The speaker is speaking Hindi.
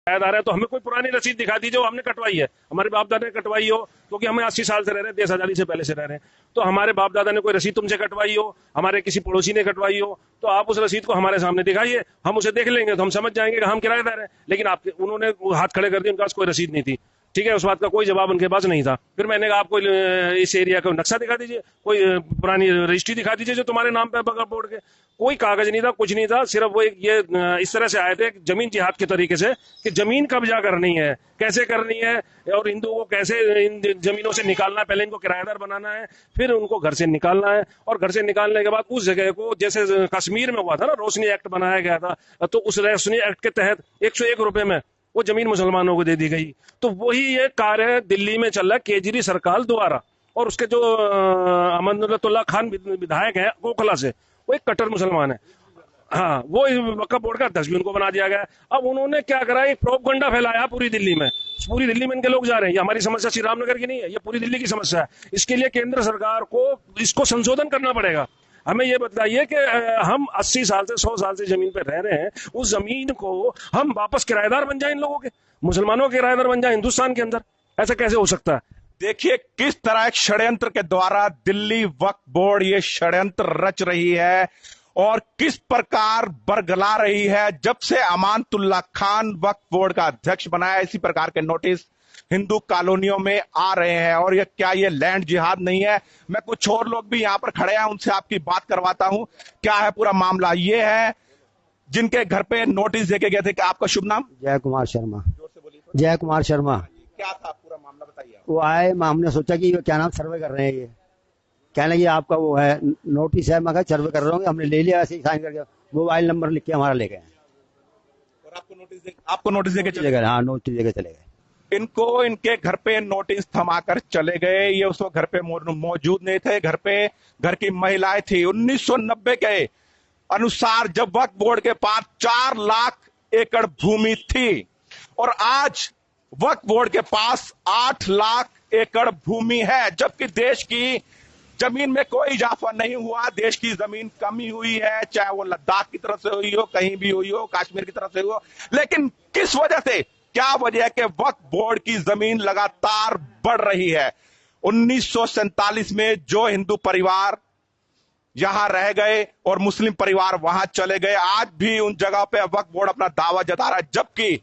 किराएदार है तो हमें कोई पुरानी रसीद दिखा दीजिए, हमने कटवाई है, हमारे बाप दादा ने कटवाई हो, क्योंकि हमें 80 साल से रह रहे हैं, देश आजादी से पहले से रह रहे हैं, तो हमारे बाप दादा ने कोई रसीद तुमसे कटवाई हो, हमारे किसी पड़ोसी ने कटवाई हो, तो आप उस रसीद को हमारे सामने दिखाइए, हम उसे देख लेंगे तो हम समझ जाएंगे कि हम किराएदार हैं। लेकिन आप उन्होंने हाथ खड़े कर दिए, उनके पास कोई रसीद नहीं थी, ठीक है, उस बात का कोई जवाब उनके पास नहीं था। फिर मैंने कहा आपको इस एरिया का नक्शा दिखा दीजिए, कोई पुरानी रजिस्ट्री दिखा दीजिए जो तुम्हारे नाम पे वक्फ बोर्ड के। कोई कागज नहीं था, कुछ नहीं था, सिर्फ वो ये इस तरह से आए थे जमीन जिहाद के तरीके से कि जमीन कब्जा करनी है, कैसे करनी है और हिंदुओं को कैसे इन जमीनों से निकालना है, पहले इनको किराएदार बनाना है, फिर उनको घर से निकालना है, और घर से निकालने के बाद उस जगह को, जैसे कश्मीर में हुआ था ना, रोशनी एक्ट बनाया गया था, तो उस रोशनी एक्ट के तहत 101 रुपए में वो जमीन मुसलमानों को दे दी गई। तो वही ये कार्य दिल्ली में चल रहा है केजरी सरकार द्वारा, और उसके जो अमनुल्लाह खान विधायक है ओखला से, वो एक कट्टर मुसलमान है, हाँ, वो वक्फ बोर्ड का अध्यक्ष भी उनको बना दिया गया। अब उन्होंने क्या करा, एक प्रोपगंडा फैलाया पूरी दिल्ली में, पूरी दिल्ली में इनके लोग जा रहे हैं, ये हमारी समस्या श्री रामनगर की नहीं है, ये पूरी दिल्ली की समस्या है। इसके लिए केंद्र सरकार को इसको संशोधन करना पड़ेगा। हमें ये बताइए कि हम 80 साल से 100 साल से जमीन पे रह रहे हैं, उस जमीन को हम वापस किराएदार बन जाए, इन लोगों के, मुसलमानों के किराएदार बन जाए हिंदुस्तान के अंदर, ऐसा कैसे हो सकता है? देखिए किस तरह एक षड्यंत्र के द्वारा दिल्ली वक्फ बोर्ड ये षड्यंत्र रच रही है और किस प्रकार बरगला रही है। जब से अमानतुल्लाह खान वक्फ बोर्ड का अध्यक्ष बनाया, इसी प्रकार के नोटिस हिंदू कॉलोनियों में आ रहे हैं। और ये क्या ये लैंड जिहाद नहीं है? मैं कुछ और लोग भी यहाँ पर खड़े हैं, उनसे आपकी बात करवाता हूं, क्या है पूरा मामला। ये है जिनके घर पे नोटिस देके गए थे। कि आपका शुभ नाम? जय कुमार शर्मा। जोर से बोलिए। जय कुमार शर्मा। क्या था पूरा मामला, बताइए। वो आए, हमने सोचा कि क्या नाम सर्वे कर रहे हैं, ये कहने लगे आपका वो है नोटिस है, मैं कहा सर्वे कर रहा हूँ, हमने ले लिया, ऐसे ही साइन करके मोबाइल नंबर लिख के हमारा ले गए। और आपको नोटिस देके चले गए? हाँ, नोटिस देके चले गए। इनको इनके घर पे नोटिस थमाकर चले गए। ये उस वक्त घर पे मौजूद नहीं थे, घर पे घर की महिलाएं थी। 1990 के अनुसार जब वक्फ बोर्ड के पास 4 लाख एकड़ भूमि थी और आज वक्फ बोर्ड के पास 8 लाख एकड़ भूमि है, जबकि देश की जमीन में कोई इजाफा नहीं हुआ, देश की जमीन कमी हुई है, चाहे वो लद्दाख की तरफ से हुई हो, कहीं भी हुई हो, कश्मीर की तरफ से हुई हो। लेकिन किस वजह से, क्या वजह है कि वक्फ बोर्ड की जमीन लगातार बढ़ रही है। 1947 में जो हिंदू परिवार यहां रह गए और मुस्लिम परिवार वहां चले गए, आज भी उन जगह पे वक्फ बोर्ड अपना दावा जता रहा है, जबकि